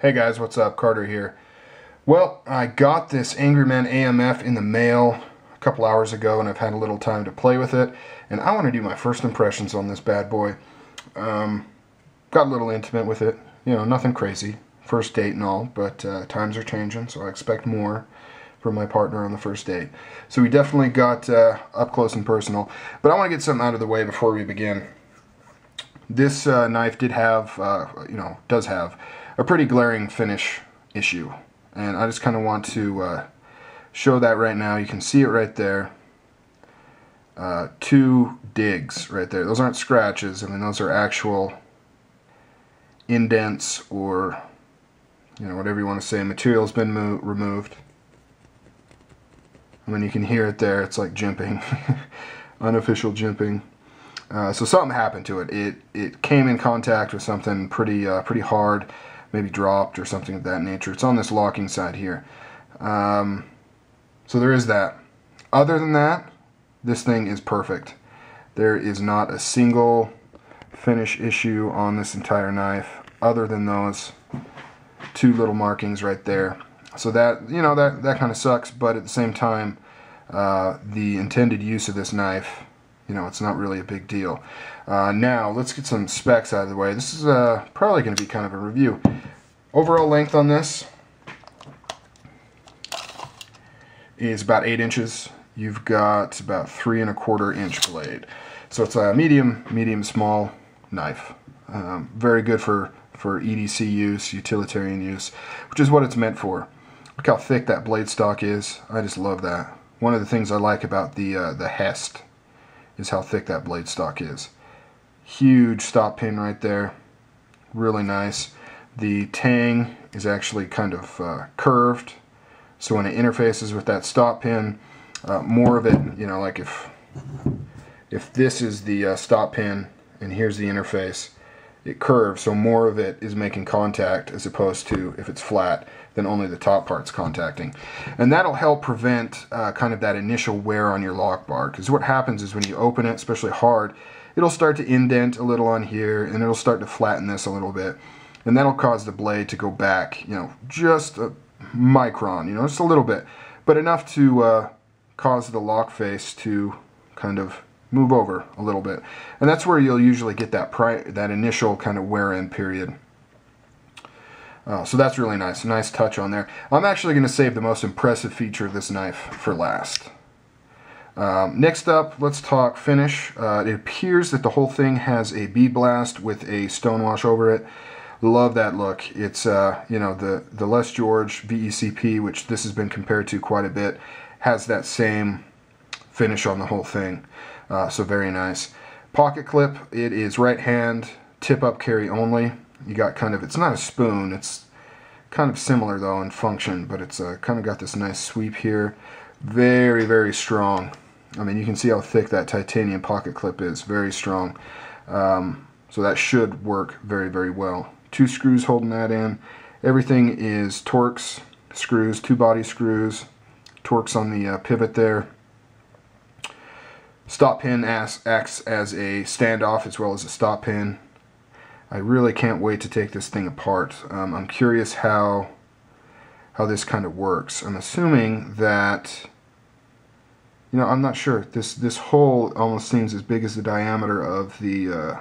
Hey guys, what's up? Carter here. Well, I got this Angryman AMF in the mail a couple hours ago, and I've had a little time to play with it, and I want to do my first impressions on this bad boy. Got a little intimate with it, you know, nothing crazy, first date and all, but times are changing, so I expect more from my partner on the first date. So we definitely got up close and personal, but I want to get something out of the way before we begin. This knife did have, does have a pretty glaring finish issue, and I just kind of want to show that right now. You can see it right there. Two digs right there. Those aren't scratches. I mean, those are actual indents, or whatever you want to say. Material's been removed. I mean, you can hear it there. It's like jimping, unofficial jimping. So something happened to it. It came in contact with something pretty hard, maybe dropped or something of that nature. It's on this locking side here. So there is that. Other than that, this thing is perfect. There is not a single finish issue on this entire knife, other than those two little markings right there. So that that kind of sucks, but at the same time, the intended use of this knife, it's not really a big deal. Now, let's get some specs out of the way. This is probably going to be kind of a review. Overall length on this is about 8 inches. You've got about 3 1/4 inch blade. So it's a medium small knife. Very good for EDC use, utilitarian use, which is what it's meant for. Look how thick that blade stock is. I just love that. One of the things I like about the Hest is how thick that blade stock is. Huge stop pin right there. Really nice. The tang is actually kind of curved, so when it interfaces with that stop pin, more of it, like if this is the stop pin and here's the interface, it curves, so more of it is making contact, as opposed to if it's flat, then only the top part's contacting. And that'll help prevent kind of that initial wear on your lock bar, because what happens is when you open it, especially hard, it'll start to indent a little on here, and it'll start to flatten this a little bit, and that'll cause the blade to go back, just a micron, just a little bit, but enough to cause the lock face to kind of move over a little bit. And that's where you'll usually get that initial kind of wear-in period. So that's really nice. A nice touch on there. I'm actually going to save the most impressive feature of this knife for last. Next up, let's talk finish. It appears that the whole thing has a bead blast with a stonewash over it. Love that look. It's the Les George VECP, which this has been compared to quite a bit, has that same finish on the whole thing. So very nice. Pocket clip, it is right hand, tip up carry only. You got it's not a spoon, it's kind of similar though in function, but it's kind of got this nice sweep here. Very, very strong. I mean, you can see how thick that titanium pocket clip is, very strong. So that should work very, very well. 2 screws holding that in. Everything is Torx screws, 2 body screws, Torx on the pivot there. Stop pin acts as a standoff as well as a stop pin. I really can't wait to take this thing apart. I'm curious how this kind of works. I'm assuming that, I'm not sure. This hole almost seems as big as the diameter of the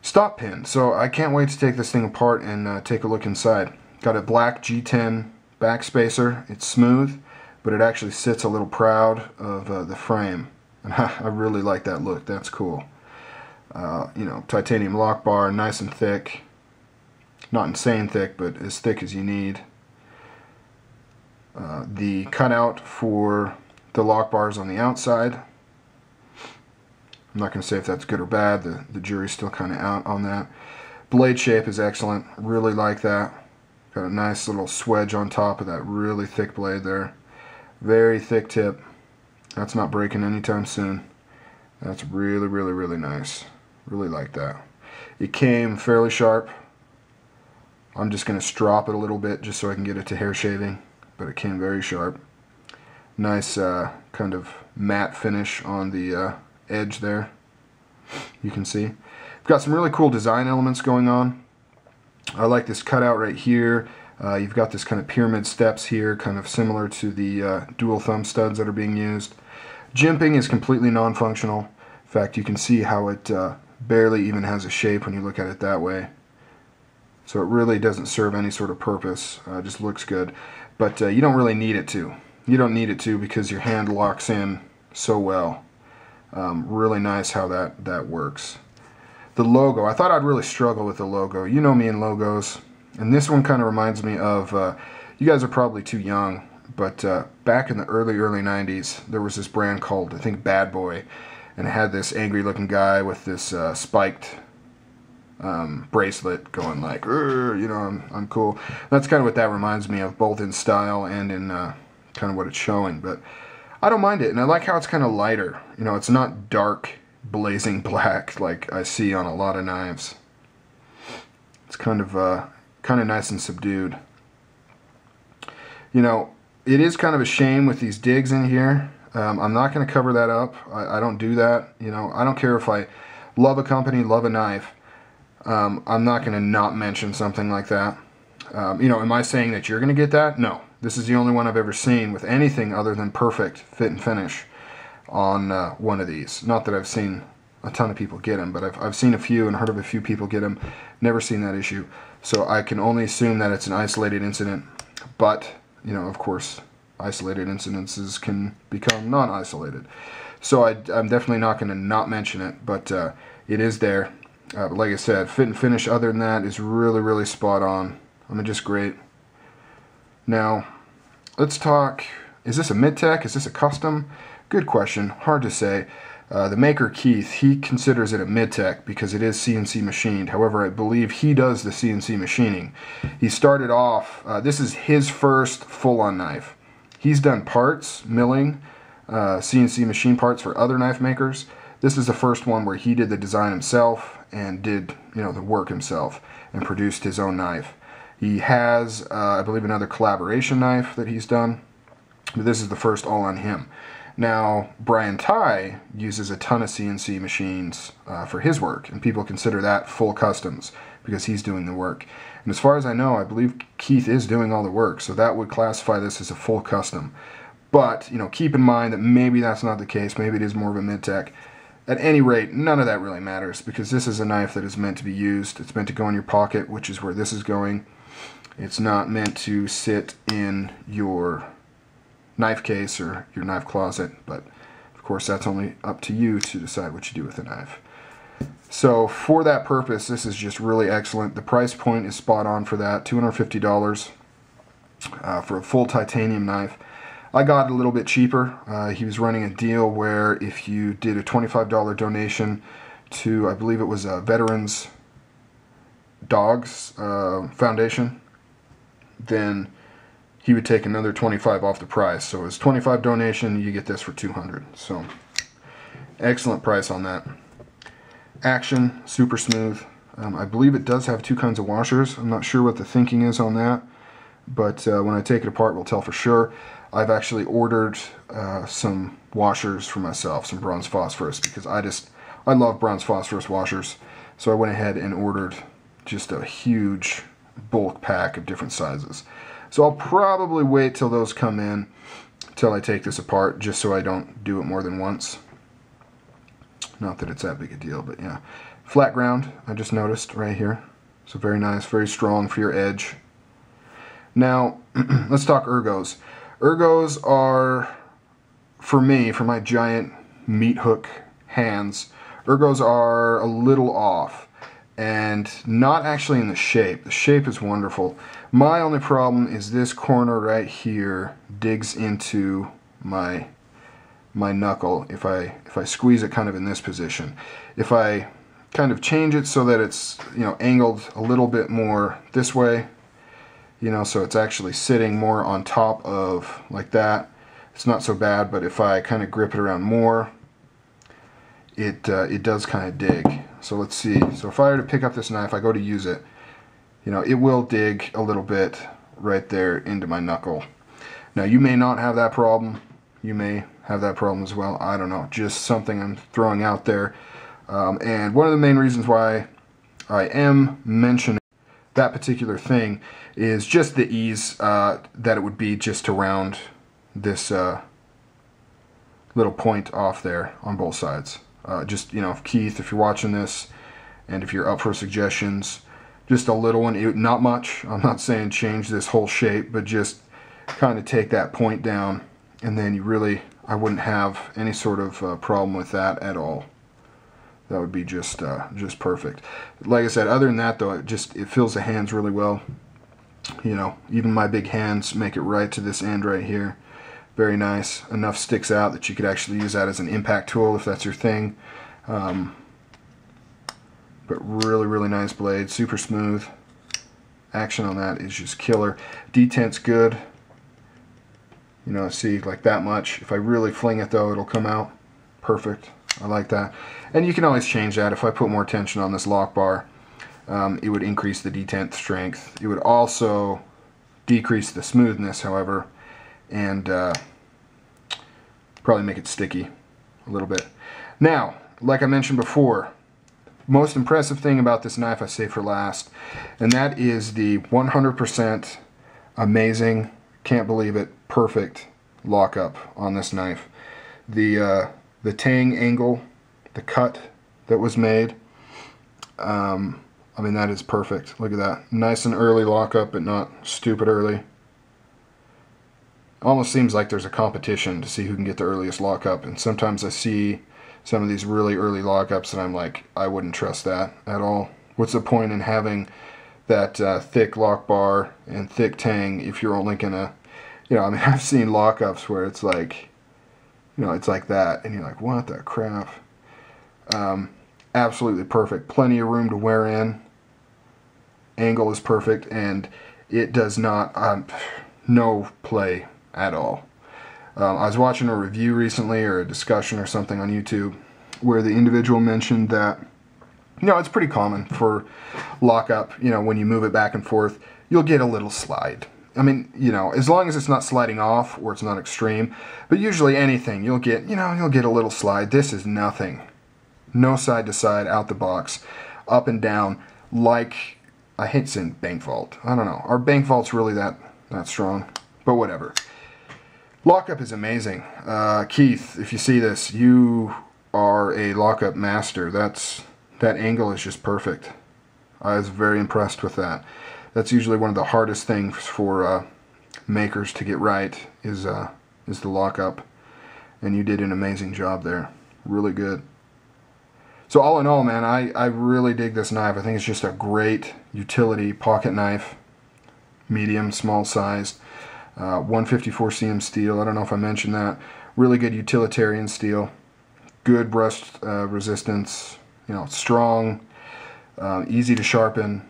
stop pin. So I can't wait to take this thing apart and take a look inside. Got a black G10 backspacer. It's smooth, but it actually sits a little proud of the frame. And I really like that look. That's cool. Titanium lock bar, nice and thick. Not insane thick, but as thick as you need. The cutout for the lock bars on the outside. I'm not going to say if that's good or bad. The jury's still kind of out on that. Blade shape is excellent. Really like that. Got a nice little swedge on top of that really thick blade there. Very thick tip. That's not breaking anytime soon. That's really, really, really nice. Really like that. It came fairly sharp. I'm just going to strop it a little bit just so I can get it to hair shaving, but it came very sharp. Nice kind of matte finish on the edge there. You can see. We've got some really cool design elements going on. I like this cutout right here. You've got this kind of pyramid steps here, kind of similar to the dual thumb studs that are being used. Jimping is completely non-functional. In fact, you can see how it barely even has a shape when you look at it that way. So it really doesn't serve any sort of purpose. It just looks good. But you don't really need it to. You don't need it to because your hand locks in so well. Really nice how that works. The logo, I thought I'd really struggle with the logo. You know me and logos. And this one kind of reminds me of, you guys are probably too young, but back in the early 90s, there was this brand called, I think, Bad Boy. And it had this angry looking guy with this spiked bracelet going like, you know, I'm cool. That's kind of what that reminds me of, both in style and in kind of what it's showing. But I don't mind it, and I like how it's kind of lighter. You know, it's not dark, blazing black like I see on a lot of knives. It's kind of nice and subdued. You know, it is kind of a shame with these digs in here. I'm not going to cover that up. I don't do that. You know, I don't care if I love a company, love a knife. I'm not going to not mention something like that. You know, am I saying that you're going to get that? No. This is the only one I've ever seen with anything other than perfect fit and finish on one of these. Not that I've seen a ton of people get them, but I've seen a few and heard of a few people get them. Never seen that issue. So I can only assume that it's an isolated incident. But, you know, of course, isolated incidences can become non-isolated. So I'm definitely not going to not mention it, but it is there. But like I said, fit and finish other than that is really, really spot on. I mean, just great. Now, let's talk, is this a mid-tech? Is this a custom? Good question. Hard to say. The maker, Keith, he considers it a mid-tech because it is CNC machined. However, I believe he does the CNC machining. He started off, this is his first full-on knife. He's done parts, milling, CNC machine parts for other knife makers. This is the first one where he did the design himself and did, you know, the work himself and produced his own knife. He has, I believe, another collaboration knife that he's done, but this is the first all on him. Now, Brian Ty uses a ton of CNC machines for his work, and people consider that full customs because he's doing the work. And as far as I know, I believe Keith is doing all the work, so that would classify this as a full custom. But, you know, keep in mind that maybe that's not the case. Maybe it is more of a mid-tech. At any rate, none of that really matters because this is a knife that is meant to be used. It's meant to go in your pocket, which is where this is going. It's not meant to sit in your knife case or your knife closet, but of course that's only up to you to decide what you do with the knife. So for that purpose, this is just really excellent. The price point is spot on for that, $250 for a full titanium knife. I got it a little bit cheaper. He was running a deal where if you did a $25 donation to, I believe it was a Veterans Dogs Foundation, then he would take another $25 off the price. So it's $25 donation, you get this for $200. So excellent price on that. Action, super smooth. I believe it does have two kinds of washers. I'm not sure what the thinking is on that, but when I take it apart, we'll tell for sure. I've actually ordered some washers for myself, some bronze phosphorus, because I love bronze phosphorus washers. So I went ahead and ordered just a huge bulk pack of different sizes. So I'll probably wait till those come in, till I take this apart, just so I don't do it more than once. Not that it's that big a deal, but yeah. Flat ground, I just noticed right here. So very nice, very strong for your edge. Now, let's talk ergos. Ergos are, for me, for my giant meat hook hands, ergos are a little off. And not actually in the shape. The shape is wonderful. My only problem is this corner right here digs into my knuckle if I squeeze it kind of in this position. If I kind of change it so that it's, you know, angled a little bit more this way, you know, so it's actually sitting more on top of like that, it's not so bad. But if I kind of grip it around more, it does kind of dig. So let's see. So if I were to pick up this knife, I go to use it, you know, it will dig a little bit right there into my knuckle. Now you may not have that problem. You may have that problem as well. I don't know. Just something I'm throwing out there. And one of the main reasons why I am mentioning that particular thing is just the ease that it would be just to round this little point off there on both sides. Just, you know, Keith, if you're watching this and if you're up for suggestions, just a little one, not much. I'm not saying change this whole shape, but just kind of take that point down, and then you really, I wouldn't have any sort of problem with that at all. That would be just perfect. Like I said, other than that though, it fills the hands really well. You know, even my big hands make it right to this end right here. Very nice. Enough sticks out that you could actually use that as an impact tool if that's your thing. But really, really nice blade. Super smooth. Action on that is just killer. Detent's good. You know, see, like that much. If I really fling it though, it'll come out. Perfect. I like that. And you can always change that. If I put more tension on this lock bar, it would increase the detent strength. It would also decrease the smoothness, however, and probably make it sticky a little bit. Now, like I mentioned before, most impressive thing about this knife I save for last, and that is the 100% amazing, can't believe it, perfect lockup on this knife. The tang angle, the cut that was made, I mean, that is perfect. Look at that. Nice and early lockup, but not stupid early. Almost seems like there's a competition to see who can get the earliest lockup, and sometimes I see some of these really early lockups and I'm like, I wouldn't trust that at all. What's the point in having that thick lock bar and thick tang if you're only gonna, you know, I mean, I've seen lockups where it's like, you know, it's like that, and you're like, what the crap? Absolutely perfect. Plenty of room to wear in. Angle is perfect, and it does not, no play at all. I was watching a review recently, or a discussion or something on YouTube, where the individual mentioned that, you know, it's pretty common for lockup, you know, when you move it back and forth, you'll get a little slide. I mean, you know, as long as it's not sliding off or it's not extreme, but usually anything, you'll get, you know, you'll get a little slide. This is nothing. No side to side, out the box, up and down, like, I hate saying bank vault. I don't know. Are bank vaults really that strong? But whatever. Lockup is amazing. Keith, if you see this, you are a lockup master. That angle is just perfect. I was very impressed with that. That's usually one of the hardest things for makers to get right is the lockup, and you did an amazing job there. Really good. So all in all, man, I really dig this knife. I think it's just a great utility pocket knife, medium, small sized, 154 cm steel. I don't know if I mentioned that. Really good utilitarian steel, good rust resistance. You know, strong, easy to sharpen.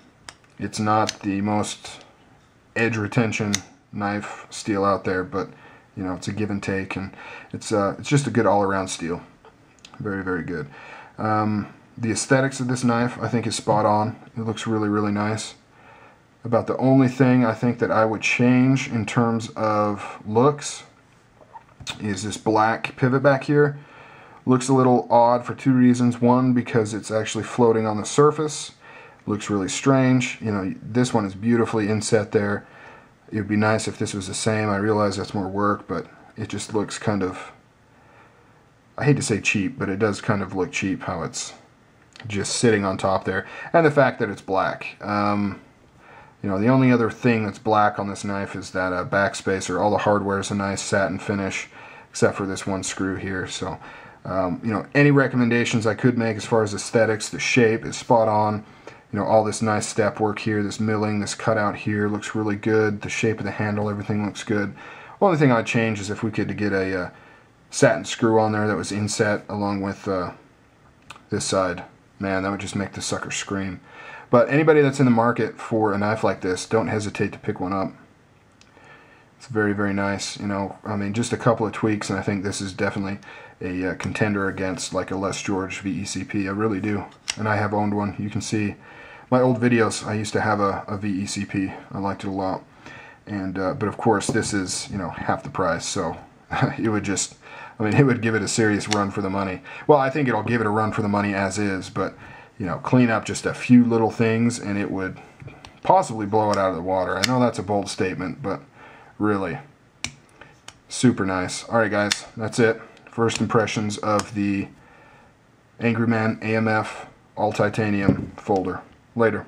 It's not the most edge retention knife steel out there, but you know, it's a give and take, and it's just a good all-around steel. Very, very good. The aesthetics of this knife, I think, is spot on. It looks really, really nice. About the only thing I think that I would change in terms of looks is this black pivot back here. Looks a little odd for two reasons. One, because it's actually floating on the surface. Looks really strange. You know, this one is beautifully inset there. It would be nice if this was the same. I realize that's more work, but it just looks kind of, I hate to say cheap, but it does kind of look cheap how it's just sitting on top there. And the fact that it's black. You know, the only other thing that's black on this knife is that backspacer. All the hardware is a nice satin finish, except for this one screw here. So, you know, any recommendations I could make as far as aesthetics, the shape is spot on. You know, all this nice step work here, this milling, this cutout here looks really good. The shape of the handle, everything looks good. Only thing I'd change is if we could get a satin screw on there that was inset along with this side. Man, that would just make the sucker scream. But anybody that's in the market for a knife like this, don't hesitate to pick one up. It's very, very nice. You know, I mean, just a couple of tweaks, and I think this is definitely a contender against like a Les George VECP. I really do. And I have owned one. You can see my old videos. I used to have a VECP. I liked it a lot. And but of course, this is, you know, half the price. So it would just, I mean, it would give it a serious run for the money. Well, I think it'll give it a run for the money as is, but you know, clean up just a few little things and it would possibly blow it out of the water. I know that's a bold statement, but really super nice. Alright guys, that's it. First impressions of the Angryman AMF all titanium folder. Later.